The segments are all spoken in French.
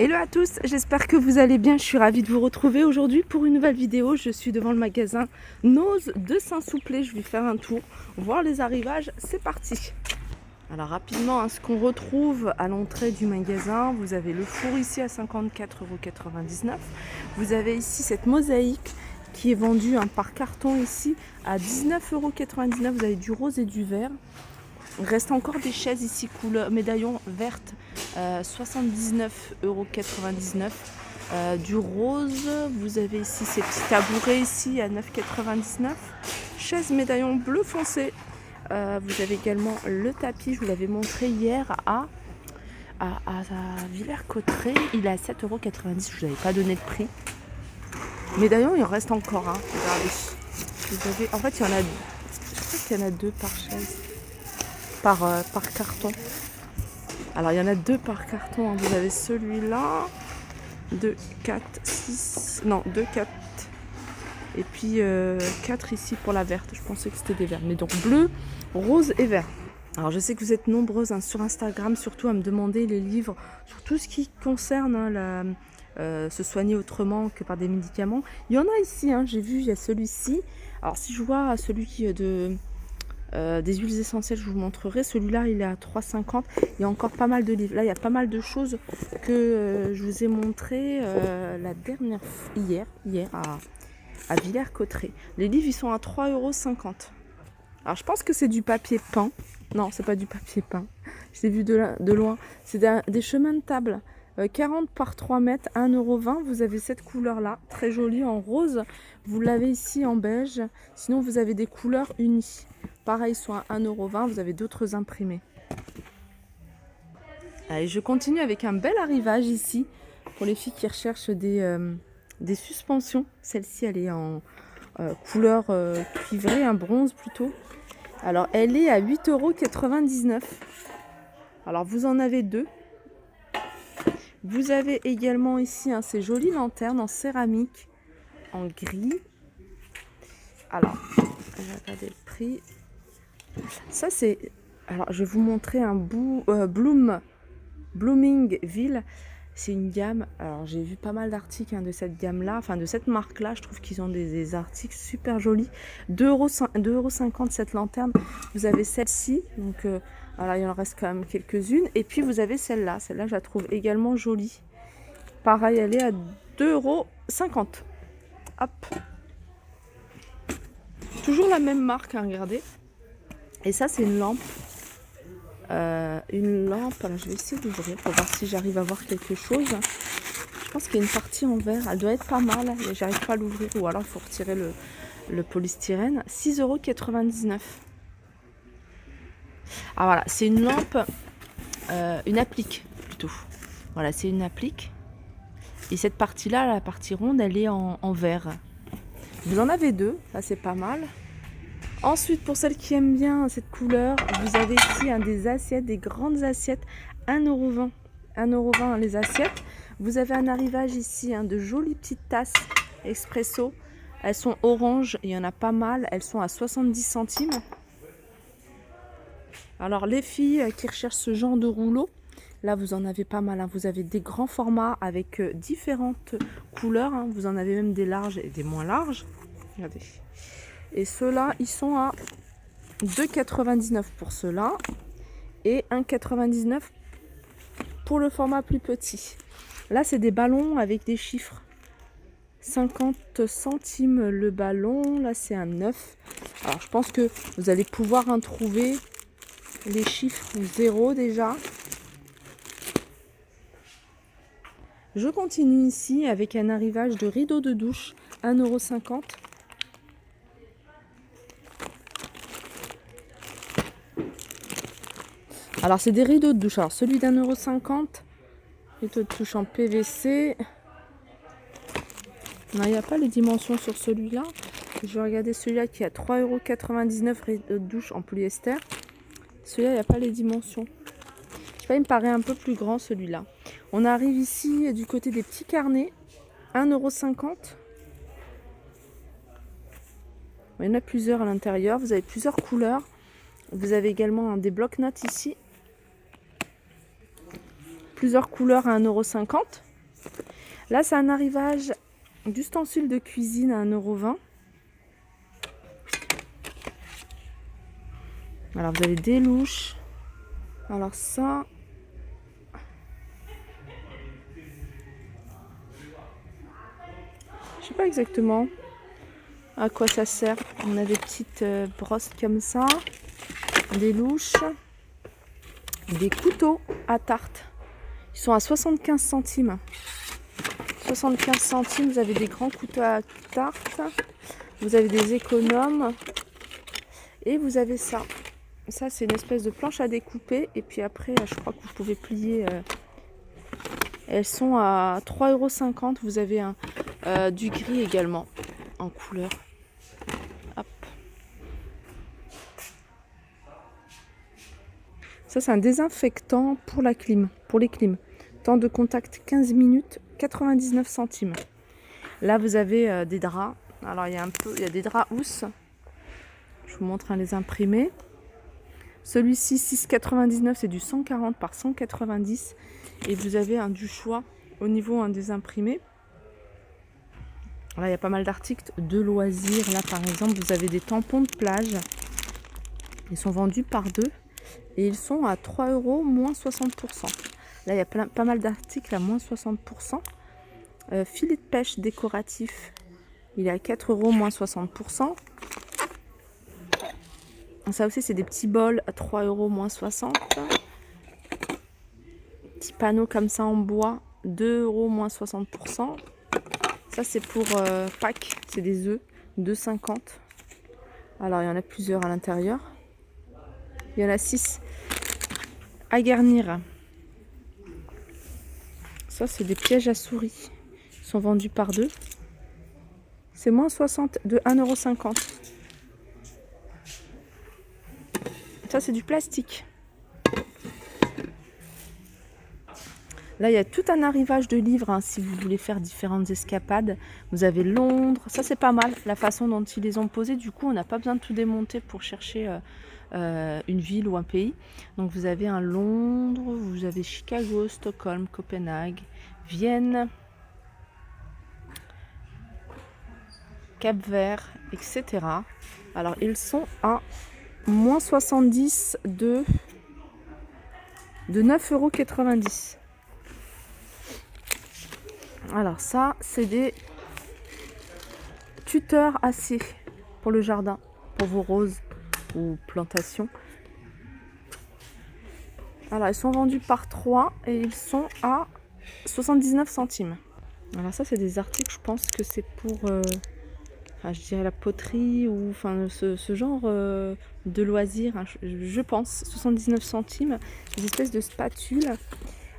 Hello à tous, j'espère que vous allez bien, je suis ravie de vous retrouver aujourd'hui pour une nouvelle vidéo. Je suis devant le magasin Nose de Saint-Souplé, je vais faire un tour, voir les arrivages, c'est parti. Alors rapidement, ce qu'on retrouve à l'entrée du magasin, vous avez le four ici à 54,99 €. Vous avez ici cette mosaïque qui est vendue par carton ici à 19,99 €. Vous avez du rose et du vert. Il reste encore des chaises ici couleur médaillon verte, 79,99 €. Du rose, vous avez ici ces petits tabourets ici à 9,99 €. Chaise médaillon bleu foncé. Vous avez également le tapis, je vous l'avais montré hier à Villers-Cotterêts. Il est à 7,90 €, je ne vous avais pas donné de prix. Médaillon, il en reste encore, hein. Regardez. Vous avez, en fait, il y en a, je crois qu'il y en a deux par chaise. Par carton. Alors il y en a deux par carton, hein. Vous avez celui-là, 2, 4, 6, non 2, 4 et puis 4 ici pour la verte. Je pensais que c'était des verts, mais donc bleu, rose et vert. Alors je sais que vous êtes nombreuses sur Instagram surtout à me demander les livres sur tout ce qui concerne se soigner autrement que par des médicaments. Il y en a ici, j'ai vu, il y a celui-ci. Alors si je vois celui des huiles essentielles, je vous montrerai. Celui-là, il est à 3,50 €. Il y a encore pas mal de livres. Là, il y a pas mal de choses que je vous ai montré la dernière hier à Villers-Cotterêts. Les livres, ils sont à 3,50 €. Alors, je pense que c'est du papier peint. Non, c'est pas du papier peint. Je l'ai vu de loin. C'est des chemins de table. 40 par 3 mètres, 1,20 €. Vous avez cette couleur-là, très jolie, en rose. Vous l'avez ici en beige. Sinon, vous avez des couleurs unies. Pareil, sont à 1,20 €. Vous avez d'autres imprimés. Allez, je continue avec un bel arrivage ici. Pour les filles qui recherchent des suspensions. Celle-ci, elle est en couleur cuivrée, un bronze plutôt. Alors, elle est à 8,99 €. Alors, vous en avez deux. Vous avez également ici ces jolies lanternes en céramique, en gris. Alors, je vais regarder le prix. Ça, c'est... Alors, je vais vous montrer un Bloomingville. C'est une gamme. Alors, j'ai vu pas mal d'articles de cette gamme-là, enfin de cette marque-là. Je trouve qu'ils ont des articles super jolis. 2,50 € cette lanterne. Vous avez celle-ci. Donc, voilà, il en reste quand même quelques-unes. Et puis, vous avez celle-là. Celle-là, je la trouve également jolie. Pareil, elle est à 2,50 €. Hop. Toujours la même marque, regardez. Et ça, c'est une lampe. Alors, je vais essayer d'ouvrir pour voir si j'arrive à voir quelque chose. Je pense qu'il y a une partie en verre. Elle doit être pas mal, mais j'arrive pas à l'ouvrir. Ou alors, il faut retirer le polystyrène. 6,99 €. Ah, voilà, c'est une lampe, une applique plutôt. Voilà, c'est une applique. Et cette partie-là, la partie ronde, elle est en verre. Vous en avez deux, ça c'est pas mal. Ensuite, pour celles qui aiment bien cette couleur, vous avez ici des assiettes, des grandes assiettes, 1,20 €. 1,20 € les assiettes. Vous avez un arrivage ici de jolies petites tasses expresso. Elles sont oranges, il y en a pas mal. Elles sont à 70 centimes. Alors, les filles qui recherchent ce genre de rouleau, là, vous en avez pas mal. Vous avez des grands formats avec différentes couleurs. Vous en avez même des larges et des moins larges. Regardez. Et ceux-là, ils sont à 2,99 € pour ceux-là. Et 1,99 € pour le format plus petit. Là, c'est des ballons avec des chiffres. 50 centimes le ballon. Là, c'est un 9. Alors, je pense que vous allez pouvoir trouver les chiffres 0 déjà. Je continue ici avec un arrivage de rideau de douche, 1,50 €. Alors, c'est des rideaux de douche. Alors, celui d'1,50 €, rideau de douche en PVC. Non, il n'y a pas les dimensions sur celui-là. Je vais regarder celui-là qui est à 3,99 €, rideau de douche en polyester. Celui-là, il n'y a pas les dimensions. Je sais pas, il me paraît un peu plus grand celui-là. On arrive ici du côté des petits carnets, 1,50 €. Il y en a plusieurs à l'intérieur. Vous avez plusieurs couleurs. Vous avez également des blocs-notes ici. Plusieurs couleurs à 1,50 €. Là, c'est un arrivage d'ustensiles de cuisine à 1,20 €. Alors, vous avez des louches. Alors ça... je sais pas exactement à quoi ça sert. On a des petites brosses comme ça. Des louches. Des couteaux à tarte. Ils sont à 75 centimes. 75 centimes, vous avez des grands couteaux à tarte. Vous avez des économes. Et vous avez ça. Ça, c'est une espèce de planche à découper. Et puis après, je crois que vous pouvez plier. Elles sont à 3,50 €. Vous avez du gris également, en couleur. Hop. Ça, c'est un désinfectant pour la clim, pour les clims. Temps de contact 15 minutes, 99 centimes. Là, vous avez des draps. Alors, il y a des draps housses. Je vous montre les imprimés. Celui-ci, 6,99 €, c'est du 140 par 190. Et vous avez du choix au niveau des imprimés. Là, il y a pas mal d'articles de loisirs. Là, par exemple, vous avez des tampons de plage. Ils sont vendus par 2. Et ils sont à 3 € moins 60%. Là, il y a pas mal d'articles à moins 60%. Filet de pêche décoratif, il est à 4 € moins 60%. Ça aussi, c'est des petits bols à 3 € moins 60. Petits panneaux comme ça en bois, 2 € moins 60%. Ça, c'est pour Pâques, c'est des œufs, 2,50 €. Alors, il y en a plusieurs à l'intérieur. Il y en a 6 à garnir. Ça, c'est des pièges à souris. Ils sont vendus par 2. C'est moins 60 de 1,50 €. Ça, c'est du plastique. Là, il y a tout un arrivage de livres si vous voulez faire différentes escapades. Vous avez Londres. Ça, c'est pas mal, la façon dont ils les ont posés. Du coup, on n'a pas besoin de tout démonter pour chercher une ville ou un pays. Donc, vous avez un Londres, vous avez Chicago, Stockholm, Copenhague, Vienne, Cap-Vert, etc. Alors, ils sont à moins 70 de 9,90 €. Alors ça, c'est des tuteurs acier pour le jardin, pour vos roses ou plantations. Alors, ils sont vendus par 3 et ils sont à 79 centimes. Alors ça, c'est des articles, je pense que c'est pour, je dirais la poterie ou ce genre de loisirs, je pense. 79 centimes, des espèces de spatules.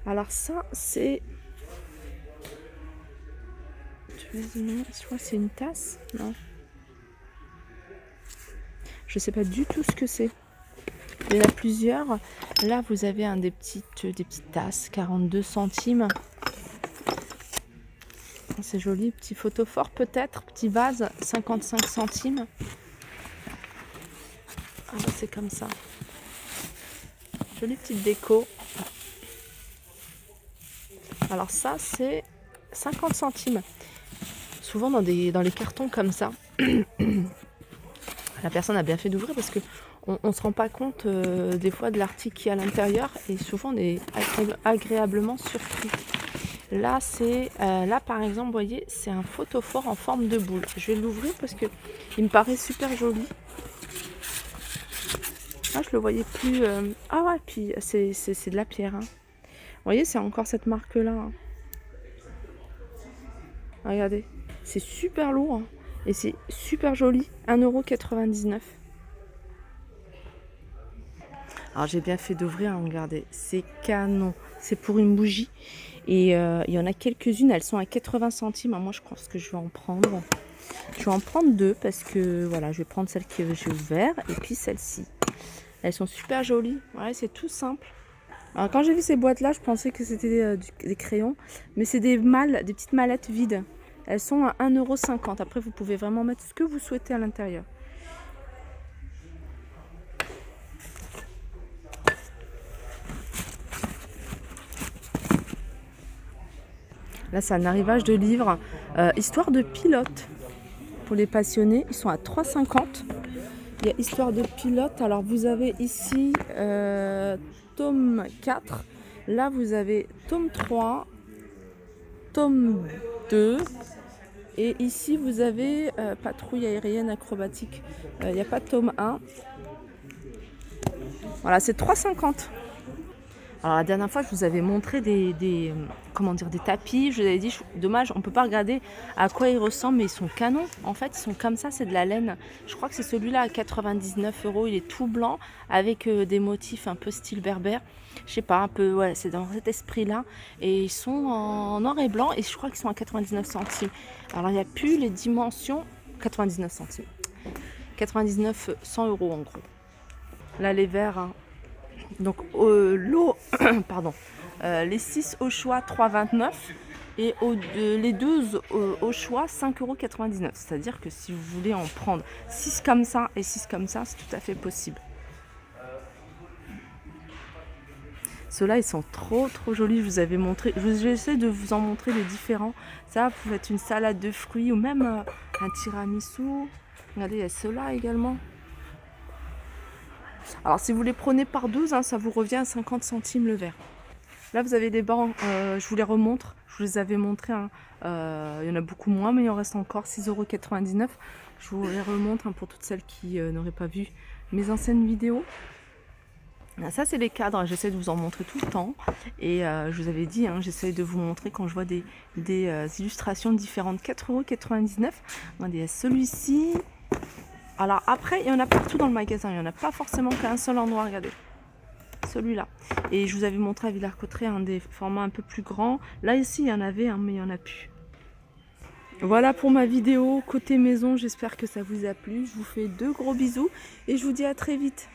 Alors ça, c'est... je crois que c'est une tasse, non. Je sais pas du tout ce que c'est. Il y en a plusieurs. Là, vous avez des petites tasses, 42 centimes. C'est joli, petit photophore peut-être, petit vase, 55 centimes. Ah bah, c'est comme ça. Jolie petite déco. Alors ça, c'est 50 centimes. Souvent dans les cartons comme ça. La personne a bien fait d'ouvrir parce que on se rend pas compte des fois de l'article qui est à l'intérieur et souvent on est agréablement surpris. Là, là par exemple, vous voyez, c'est un photophore en forme de boule. Je vais l'ouvrir parce que il me paraît super joli. Ah, je le voyais plus. Ah ouais, puis c'est de la pierre. Hein. Vous voyez, c'est encore cette marque-là. Hein. Regardez, c'est super lourd hein, et c'est super joli. 1,99 €. Alors j'ai bien fait d'ouvrir, hein, regardez, c'est canon. C'est pour une bougie. Et il y en a quelques-unes, elles sont à 80 centimes. Moi, je pense que je vais en prendre. Je vais en prendre 2 parce que voilà, je vais prendre celle que j'ai ouverte et puis celle-ci. Elles sont super jolies. Ouais, c'est tout simple. Alors, quand j'ai vu ces boîtes-là, je pensais que c'était des crayons. Mais c'est des petites mallettes vides. Elles sont à 1,50 €. Après, vous pouvez vraiment mettre ce que vous souhaitez à l'intérieur. Là, c'est un arrivage de livres. Histoire de pilote. Pour les passionnés, ils sont à 3,50. Il y a Histoire de pilote. Alors, vous avez ici tome 4. Là, vous avez tome 3, tome 2. Et ici, vous avez Patrouille aérienne acrobatique. Il n'y a pas de tome 1. Voilà, c'est 3,50. Alors la dernière fois, je vous avais montré des tapis. Je vous avais dit, dommage, on ne peut pas regarder à quoi ils ressemblent, mais ils sont canons. En fait, ils sont comme ça, c'est de la laine. Je crois que c'est celui-là à 99 €. Il est tout blanc avec des motifs un peu style berbère. Je sais pas, un peu, ouais, c'est dans cet esprit-là. Et ils sont en noir et blanc et je crois qu'ils sont à 99 centimes. Alors il n'y a plus les dimensions, 99 centimes. 99, 100 € en gros. Là, les verts, hein. Donc l'eau, pardon, les 6 au choix 3,29 et les 12 au choix 5,99 €. C'est-à-dire que si vous voulez en prendre 6 comme ça et 6 comme ça, c'est tout à fait possible. Ceux-là, ils sont trop jolis. Je vous avais montré, j'essaie de vous en montrer les différents. Ça peut être une salade de fruits ou même un tiramisu. Regardez, il y a ceux-là également. Alors si vous les prenez par 12, hein, ça vous revient à 50 centimes le verre. Là vous avez des bancs, je vous les remontre, je vous les avais montrés, hein. Il y en a beaucoup moins mais il en reste encore, 6,99 €. Je vous les remontre, hein, pour toutes celles qui n'auraient pas vu mes anciennes vidéos. Là, ça c'est les cadres, j'essaie de vous en montrer tout le temps et je vous avais dit, hein, j'essaie de vous montrer quand je vois des illustrations différentes. 4,99 €. Regardez, celui-ci. Alors après, il y en a partout dans le magasin, il n'y en a pas forcément qu'à un seul endroit, regardez. Celui-là. Et je vous avais montré à Villers-Cotterêts un des formats un peu plus grands. Là, ici, il y en avait, hein, mais il n'y en a plus. Voilà pour ma vidéo côté maison, j'espère que ça vous a plu. Je vous fais de gros bisous et je vous dis à très vite.